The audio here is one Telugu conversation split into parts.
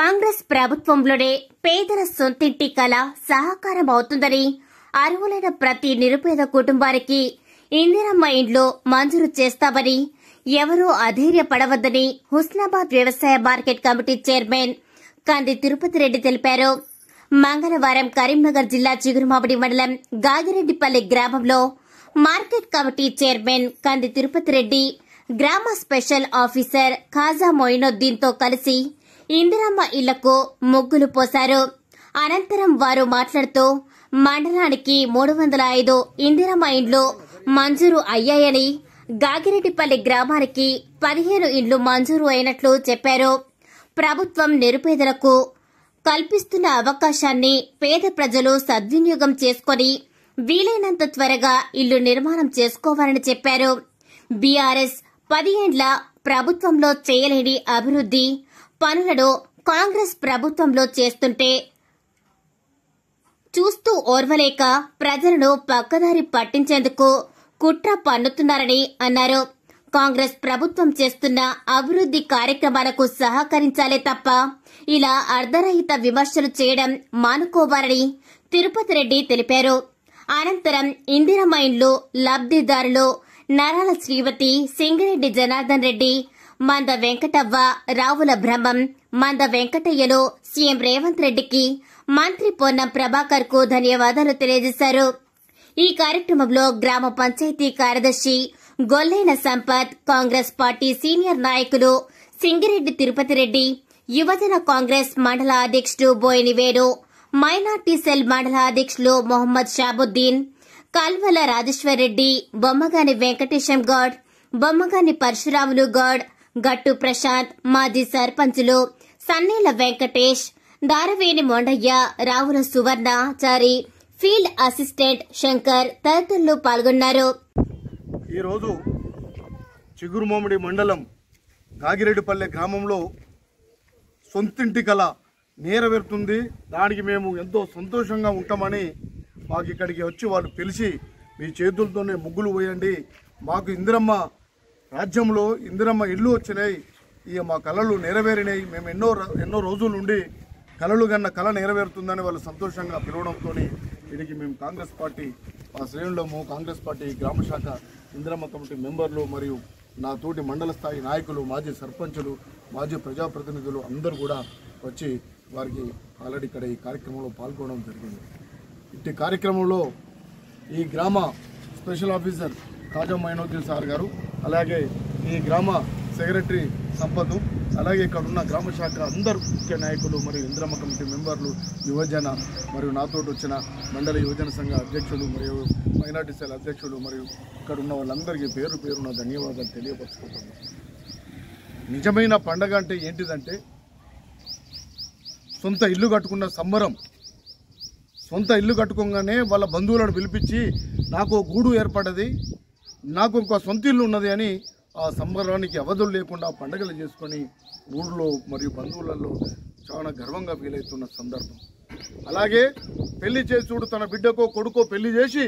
కాంగ్రెస్ ప్రభుత్వంలోనే పేదల సొంతింటి కల సహకారం అవుతుందని, అర్హులైన ప్రతి నిరుపేద కుటుంబానికి ఇందిరమ్మ ఇండ్లు మంజూరు చేస్తామని, ఎవరూ అధైర్యపడవద్దని హుస్నాబాద్ వ్యవసాయ మార్కెట్ కమిటీ చైర్మన్ కంది తిరుపతి రెడ్డి తెలిపారు. మంగళవారం కరీంనగర్ జిల్లా చిగురుమామిడి మండలం గాగిరెడ్డిపల్లి గ్రామంలో మార్కెట్ కమిటీ చైర్మన్ కంది తిరుపతి రెడ్డి, గ్రామ స్పెషల్ ఆఫీసర్ ఖాజా మొయినుద్దీన్ తో కలిసి ఇందిరమ్మ ఇళ్లకు ముగ్గులు పోశారు. అనంతరం వారు మాట్లాడుతూ మండలానికి 305 ఇందిరమ్మ ఇండ్లు మంజూరు అయ్యాయని, గాగిరెడ్డిపల్లి గ్రామానికి 15 ఇండ్లు మంజూరు అయినట్లు చెప్పారు. ప్రభుత్వం నిరుపేదలకు కల్పిస్తున్న అవకాశాన్ని పేద ప్రజలు సద్వినియోగం చేసుకుని వీలైనంత త్వరగా ఇల్లు నిర్మాణం చేసుకోవాలని చెప్పారు. బీఆర్ఎస్ 10 ఏండ్ల ప్రభుత్వంలో చేయలేని అభివృద్ది పనులను కాంగ్రెస్ ప్రభుత్వంలో చేస్తుంటే చూస్తూ ఓర్వలేక ప్రజలను పక్కదారి పట్టించేందుకు కుట్ర పన్నుతున్నారని అన్నారు. కాంగ్రెస్ ప్రభుత్వం చేస్తున్న అభివృద్ది కార్యక్రమాలకు సహకరించాలే తప్ప ఇలా అర్ధరహిత విమర్శలు చేయడం మానుకోవాలని తిరుపతి రెడ్డి తెలిపారు. అనంతరం ఇందిరమ్మ ఇండ్లు లబ్దిదారులు నరాల శ్రీవతి, సింగిరెడ్డి జనార్దన్ రెడ్డి, మంద వెంకటవ్వ, రావుల బ్రహ్మం, మంద వెంకటయ్యలు సీఎం రేవంత్ రెడ్డికి, మంత్రి పొన్నం ప్రభాకర్ కు ధన్యవాదాలు తెలియజేశారు. ఈ కార్యక్రమంలో గ్రామ పంచాయతీ కార్యదర్శి గొల్లైన సంపత్, కాంగ్రెస్ పార్టీ సీనియర్ నాయకులు సింగిరెడ్డి తిరుపతి రెడ్డి, యువజన కాంగ్రెస్ మండల అధ్యక్షుడు బోయిని వేణు, మైనార్టీ సెల్ మండల అధ్యక్షులు మొహమ్మద్ షాబుద్దీన్, కల్వల రాజేశ్వర్ రెడ్డి, బొమ్మగాని వెంకటేశం గౌడ్, బొమ్మగాని పరశురాములు గౌడ్, గట్టు ప్రశాంత్, మాజీ సర్పంచులు సన్నేల వెంకటేష్, దారవేణి మొండయ్య, రావుల సువర్ణ చారి, ఫీల్డ్ అసిస్టెంట్ శంకర్ తదితరులు పాల్గొన్నారు. ఈరోజు చిగురుమామిడి మండలం గాగిరెడ్డిపల్లె గ్రామంలో సొంతింటి కళ నెరవేరుతుంది. దానికి మేము ఎంతో సంతోషంగా ఉంటామని మాకు ఇక్కడికి వచ్చి వాళ్ళు పిలిచి మీ చేతులతోనే ముగ్గులు పోయండి, మాకు ఇందిరమ్మ రాజ్యంలో ఇందిరమ్మ ఇల్లు వచ్చినాయి, ఇక మా కళలు నెరవేరినాయి, మేము ఎన్నో రోజుల నుండి కళలు కన్న కళ నెరవేరుతుందని వాళ్ళు సంతోషంగా పిలవడంతో వీడికి మేము కాంగ్రెస్ పార్టీ ఆ శ్రేణులము, కాంగ్రెస్ పార్టీ గ్రామ శాఖ ఇందిరమ్మ కమిటీ మెంబర్లు మరియు నా తోటి మండల స్థాయి నాయకులు, మాజీ సర్పంచులు, మాజీ ప్రజాప్రతినిధులు అందరూ కూడా వచ్చి వారికి ఆల్రెడీ ఇక్కడ ఈ కార్యక్రమంలో పాల్గొనడం జరిగింది. ఇట్టి కార్యక్రమంలో ఈ గ్రామ special officer Khaja Moinuddin sir గారు, అలాగే ఈ గ్రామ సెక్రటరీ సంపత్, అలాగే ఇక్కడ ఉన్న గ్రామ శాఖ అందరూ ముఖ్య నాయకులు మరియు ఇందిరమ్మ కమిటీ మెంబర్లు, యువజన మరియు నాతోటి వచ్చిన మండల యువజన సంఘ అధ్యక్షులు మరియు మైనార్టీ సెల్ అధ్యక్షులు మరియు ఇక్కడ ఉన్న వాళ్ళందరికీ పేరు పేరున ధన్యవాదాలు తెలియపరుచుకుంటున్నాను. నిజమైన పండగ అంటే ఏంటిదంటే సొంత ఇల్లు కట్టుకున్న సంబరం. సొంత ఇల్లు కట్టుకోగానే వాళ్ళ బంధువులను పిలిపించి నాకు గూడు ఏర్పడ్డది, నాకు ఇంకో సొంత ఇల్లు ఉన్నది అని ఆ సంబరానికి అవధులు లేకుండా పండుగలు చేసుకొని ఊళ్ళో మరియు బంధువులలో చాలా గర్వంగా ఫీల్ అవుతున్న సందర్భం. అలాగే పెళ్లి చేసుడు తన బిడ్డకో కొడుకో పెళ్లి చేసి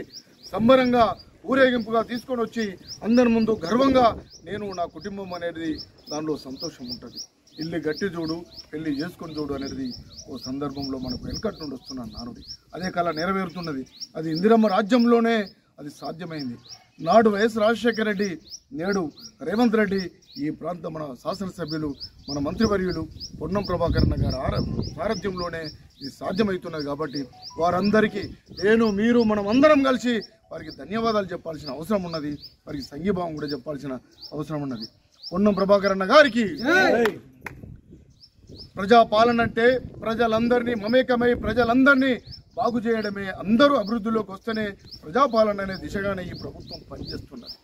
సంబరంగా ఊరేగింపుగా తీసుకొని వచ్చి అందరి ముందు గర్వంగా నేను నా కుటుంబం అనేది దానిలో సంతోషం ఉంటుంది. ఇల్లు గట్టి చూడు, పెళ్లి చేసుకొని చూడు అనేది ఓ సందర్భంలో మనకు వెనకటి నుండి వస్తున్న నానుడి. అదే కళ నెరవేరుతున్నది. అది ఇందిరమ్మ రాజ్యంలోనే అది సాధ్యమైంది. నాడు వైఎస్ రాజశేఖర రెడ్డి, నేడు రేవంత్ రెడ్డి, ఈ ప్రాంత మన శాసనసభ్యులు, మన మంత్రివర్యులు పొన్నం ప్రభాకర్ గారి సారథ్యంలోనే ఇది సాధ్యమవుతున్నది. కాబట్టి వారందరికీ నేను, మీరు, మనం అందరం కలిసి వారికి ధన్యవాదాలు చెప్పాల్సిన అవసరం ఉన్నది. వారికి సంఘీభావం కూడా చెప్పాల్సిన అవసరం ఉన్నది. పొన్నం ప్రభాకర్ గారికి ప్రజాపాలన అంటే ప్రజలందరినీ మమేకమై ప్రజలందరినీ బాగు చేయడమే, అందరూ అభివృద్ధిలోకి వస్తేనే ప్రజాపాలన అనే దిశగానే ఈ ప్రభుత్వం పనిచేస్తున్నది.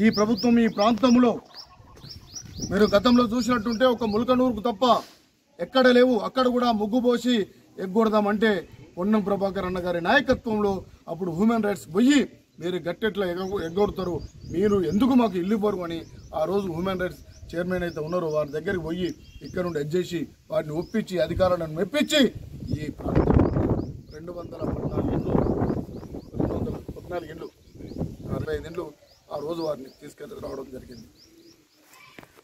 ఈ ప్రభుత్వం ఈ ప్రాంతంలో మీరు గతంలో చూసినట్టుంటే ఒక ముల్కనూరుకు తప్ప ఎక్కడ లేవు. అక్కడ కూడా ముగ్గు పోసి ఎగ్గొడదామంటే పొన్నం ప్రభాకర్ గారి నాయకత్వంలో అప్పుడు హ్యూమన్ రైట్స్ పోయి మీరు గట్టెట్లా ఎగ్గొడతారు, మీరు ఎందుకు మాకు ఇల్లు ఇవ్వరు అని ఆ రోజు హ్యూమన్ రైట్స్ చైర్మన్ అయితే ఉన్నారో వారి దగ్గరికి పోయి ఇక్కడ నుండి ఎడ్జేసి వారిని ఒప్పించి అధికారులను మెప్పించి ఈ ప్రాంతంలో 214 ఇండ్లు 45 ఇండ్లు ఆ రోజు వారిని తీసుకెళ్ళి రావడం జరిగింది.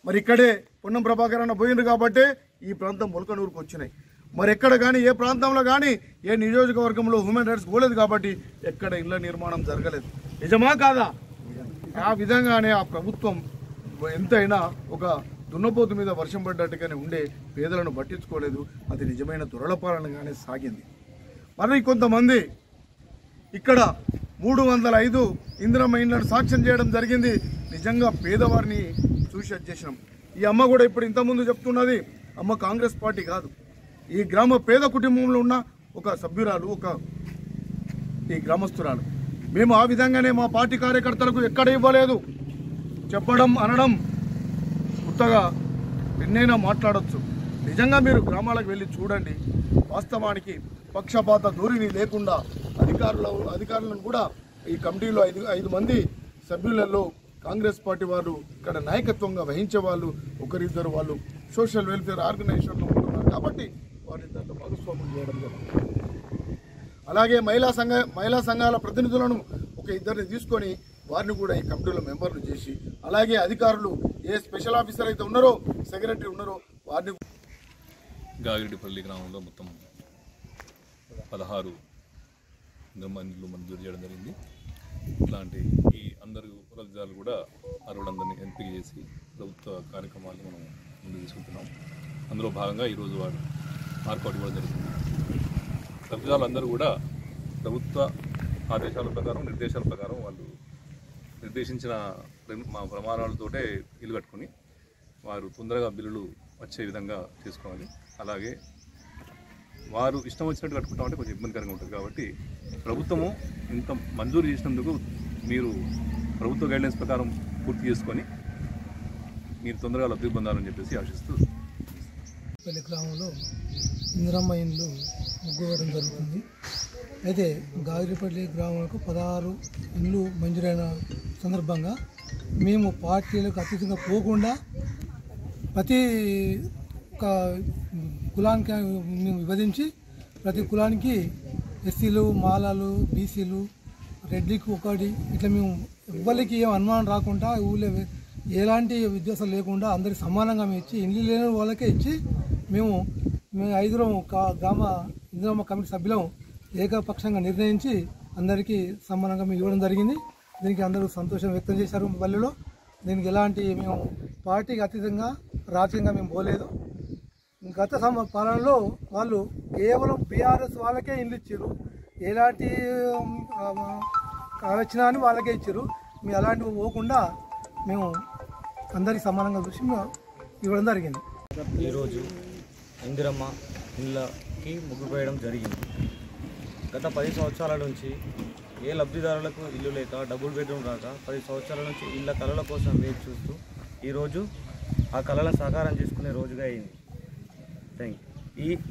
మరి ఇక్కడే పొన్నం ప్రభాకర్ పోయింది కాబట్టి ఈ ప్రాంతం మొలకనూరుకు వచ్చినాయి. మరి ఎక్కడ కానీ ఏ ప్రాంతంలో కానీ ఏ నియోజకవర్గంలో హ్యూమన్ రైట్స్ పోలేదు కాబట్టి ఎక్కడ ఇళ్ల నిర్మాణం జరగలేదు. నిజమా కాదా? ఆ విధంగానే ఆ ప్రభుత్వం ఎంతైనా ఒక దున్నపోతు మీద వర్షం పడ్డట్టుగానే ఉండే పేదలను పట్టించుకోలేదు. అది నిజమైన దురలపాలనగానే సాగింది. మరి కొంతమంది ఇక్కడ 305 ఇందిరమ్మ ఇండ్లను సాక్ష్యం చేయడం జరిగింది. నిజంగా పేదవారిని చూసి వచ్చేసినాం. ఈ అమ్మ కూడా ఇప్పుడు ఇంతకుముందు చెప్తున్నది, అమ్మ కాంగ్రెస్ పార్టీ కాదు, ఈ గ్రామ పేద కుటుంబంలో ఉన్న ఒక సభ్యురాలు, ఈ గ్రామస్తురాలు. మేము ఆ విధంగానే మా పార్టీ కార్యకర్తలకు ఎక్కడ ఇవ్వలేదు. చెప్పడం అనడం కొత్తగా ఎన్నైనా మాట్లాడచ్చు. నిజంగా మీరు గ్రామాలకు వెళ్ళి చూడండి. వాస్తవానికి పక్షపాత ధోరణి లేకుండా అధికారులను కూడా ఈ కమిటీలో 5 మంది సభ్యులలో కాంగ్రెస్ పార్టీ వారు ఇక్కడ నాయకత్వంగా వహించే వాళ్ళు ఒకరిద్దరు వాళ్ళు సోషల్ వెల్ఫేర్ ఆర్గనైజేషన్లో ఉంటున్నారు కాబట్టి వారిని దాంట్లో భాగస్వామ్యం చేయడం జరుగుతుంది. అలాగే మహిళా సంఘాల ప్రతినిధులను ఒక 2 తీసుకొని వారిని కూడా ఈ కమిటీలో మెంబర్లు చేసి, అలాగే అధికారులు ఏ స్పెషల్ ఆఫీసర్ అయితే ఉన్నారో, సెక్రటరీ ఉన్నారో వారిని. గాగిరెడ్డిపల్లి గ్రామంలో మొత్తం 16 ఇండ్లు మంజూరు చేయడం జరిగింది. ఇట్లాంటి ఈ అందరూ లబ్ధిదారులు కూడా అర్హులందరినీ ఎంపిక చేసి ప్రభుత్వ కార్యక్రమాలు మనం ముందుకు తీసుకుంటున్నాం. అందులో భాగంగా ఈరోజు వారు మార్కౌట్ ఇవ్వడం జరుగుతుంది. లబ్ధిదారులందరూ కూడా ప్రభుత్వ ఆదేశాల ప్రకారం, నిర్దేశాల ప్రకారం వాళ్ళు నిర్దేశించిన మా ప్రమాణాలతోటే ఇల్లు కట్టుకొని వారు తొందరగా బిల్లులు వచ్చే విధంగా చేసుకోవాలి. అలాగే వారు ఇష్టం వచ్చినట్టు కట్టుకుంటామంటే కొంచెం ఇబ్బందికరంగా ఉంటుంది. కాబట్టి ప్రభుత్వము ఇంత మంజూరు చేసినందుకు మీరు ప్రభుత్వ గైడ్లైన్స్ ప్రకారం పూర్తి చేసుకొని మీరు తొందరగా లబ్ధి పొందాలని చెప్పేసి ఆశిస్తూ పల్లి గ్రామంలో ఇందిరమ్మ ఇండ్లు ముగ్గువేయడం జరుగుతుంది. అయితే గాగిరెడ్డిపల్లి గ్రామంలో 16 ఇండ్లు మంజూరైన సందర్భంగా మేము పార్టీలకు అతీతంగా పోకుండా ప్రతి ఒక కులానికి మేము విభజించి ప్రతి కులానికి ఎస్సీలు, మాలాలు, బీసీలు, రెడ్డికి ఒకటి ఇట్లా మేము ఎవ్వరికి ఏం అనుమానం రాకుండా ఊళ్ళో ఎలాంటి వ్యత్యాసం లేకుండా అందరికి సమానంగా మేము ఇచ్చి, ఇండ్లు లేని వాళ్ళకే ఇచ్చి మేము 5 గ్రామ ఇందిరమ్మ కమిటీ సభ్యులం ఏకపక్షంగా నిర్ణయించి అందరికీ సమానంగా మేము ఇవ్వడం జరిగింది. దీనికి అందరూ సంతోషం వ్యక్తం చేశారు పల్లెలో. దీనికి ఎలాంటి మేము పార్టీకి అతీతంగా రాజకీయంగా మేము పోలేదు. గత పాలనలో వాళ్ళు కేవలం బీఆర్ఎస్ వాళ్ళకే ఇల్లు ఇచ్చారు, ఎలాంటి ఆలోచన అని వాళ్ళకే ఇచ్చారు. మేము అలాంటివి పోకుండా మేము అందరికీ సమానంగా చూసి ఇవ్వడం జరిగింది. ఈరోజు ఇందిరమ్మ ఇళ్ళకి ముగ్గు వేయడం జరిగింది. గత 10 సంవత్సరాల నుంచి ఏ లబ్ధిదారులకు ఇల్లు లేక, డబుల్ బెడ్రూమ్ రాక 10 సంవత్సరాల నుంచి ఇళ్ళ కళల కోసం వేచి చూస్తూ ఈరోజు ఆ కళలను సాకారం చేసుకునే రోజుగా అయింది.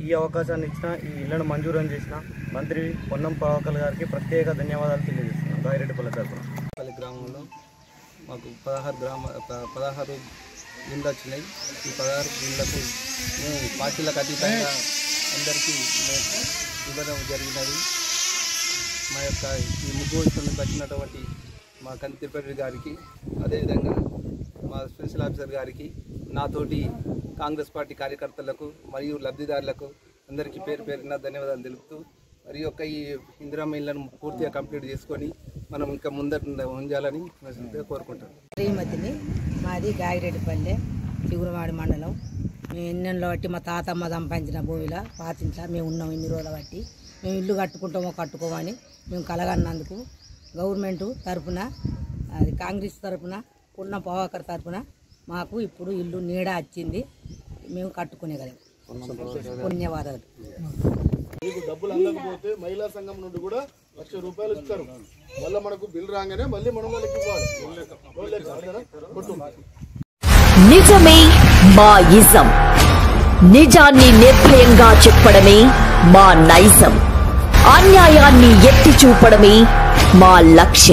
ఈ అవకాశాన్ని ఇచ్చిన, ఈ ఇళ్లను మంజూరు చేసిన మంత్రి పొన్నం ప్రభాకర్ గారికి ప్రత్యేక ధన్యవాదాలు తెలియజేస్తున్నాం. గాగిరెడ్డిపల్లి తరఫున పల్లి గ్రామంలో మాకు 16 ఇండ్లు వచ్చినాయి. ఈ 16 ఇండ్లకు మేము పార్టీలకు అతీతంగా అందరికీ ఇవ్వడం జరిగినది. మా యొక్క ఈ ముగ్గు వస్తువులకు వచ్చినటువంటి మా కంది తిరుపతి గారికి, అదేవిధంగా మా స్పెషల్ ఆఫీసర్ గారికి, నాతోటి కాంగ్రెస్ పార్టీ కార్యకర్తలకు మరియు లబ్ధిదారులకు అందరికీ పేరు పేరున ధన్యవాదాలు తెలుపుతూ, మరి యొక్క ఈ ఇందిరమ్మ ఇళ్లను పూర్తిగా కంప్లీట్ చేసుకొని మనం ఇంకా ముందర ఉంచాలని కోరుకుంటాం. శ్రీమతిని, మాది గాగిరెడ్డిపల్లె, చిగురుమాడి మండలం. మేము ఎన్నెల్లో బట్టి మా తాతమ్మ సంపాదించిన భూమిలో పాతింట్లా మేము ఉన్నాం. ఇన్ని రోజుల బట్టి మేము ఇల్లు కట్టుకుంటామో కట్టుకోమని మేము కలగన్నందుకు గవర్నమెంట్ తరఫున, అది కాంగ్రెస్ తరఫున, పొన్నం ప్రభాకర్ తరఫున మాకు ఇప్పుడు ఇల్లు నీడ వచ్చింది. మేము కట్టుకునేగలం. ధన్యవాదాలు. మీకు డబ్బులు అందకపోతే మహిళా సంఘం నుండి కూడా ₹1,00,000 ఇస్తారు. మళ్ళీ మనకు బిల్ రాగానే మళ్ళీ మనం వాళ్ళకి ఇవ్వాలి. నిజమే మా ఇజం, నిజాన్ని నిర్భయంగా చెప్పడమే మా నైజం, అన్యాయాన్ని ఎత్తి చూపడమే మా లక్ష్యం.